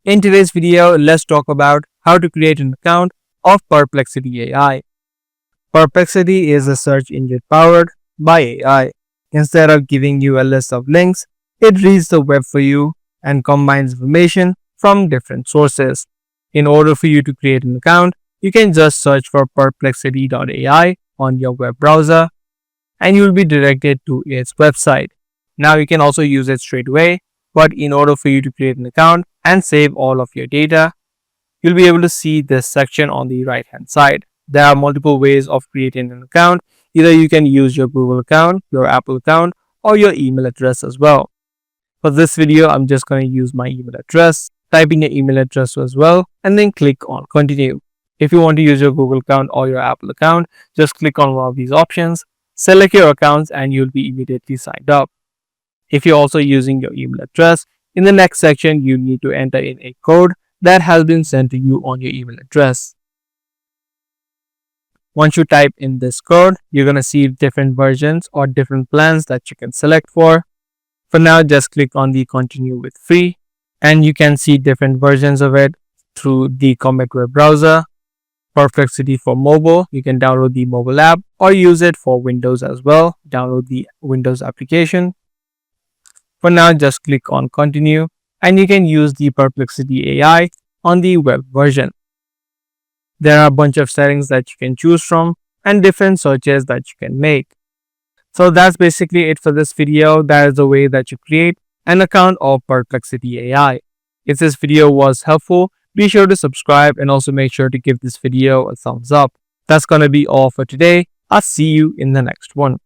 In today's video, let's talk about how to create an account of Perplexity AI. Perplexity is a search engine powered by AI. Instead of giving you a list of links, it reads the web for you and combines information from different sources. In order for you to create an account, you can just search for perplexity.ai on your web browser and you will be directed to its website. Now you can also use it straight away, but in order for you to create an account and save all of your data, you'll be able to see this section on the right hand side. There are multiple ways of creating an account. Either you can use your Google account, your Apple account, or your email address as well. For this video, I'm just going to use my email address. Type in your email address as well and then click on continue. If you want to use your Google account or your Apple account, just click on one of these options, select your accounts and you'll be immediately signed up. If you're also using your email address, in the next section, you need to enter in a code that has been sent to you on your email address. Once you type in this code, you're going to see different versions or different plans that you can select for. For now, just click on the continue with free and you can see different versions of it through the Comet web browser. Perplexity for mobile, you can download the mobile app or use it for Windows as well. Download the Windows application. For now, just click on continue and you can use the Perplexity AI on the web version. There are a bunch of settings that you can choose from and different searches that you can make. So that's basically it for this video. That is the way that you create an account of Perplexity AI. If this video was helpful, be sure to subscribe and also make sure to give this video a thumbs up. That's going to be all for today. I'll see you in the next one.